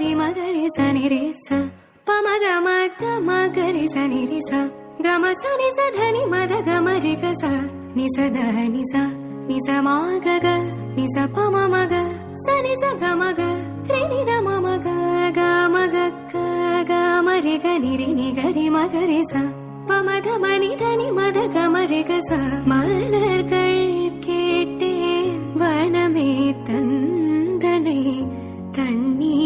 ri magari sa ni re sa pa ma ga ma ta ma ga ri sa ni re sa ga ma sa ni sa dha ni ma da ga ma ri ga sa ni sa da ni sa ma ga ga ni sa pa ma ma ga sa ni sa ga ma ga re ni da ma ma ga ga ma re ga ni ga ri ma ga re sa pa ma da ma ni da ni ma da ga ma re ga sa மலர்கள் கேட்டேன் வனமே தந்தனை தண்ணீர்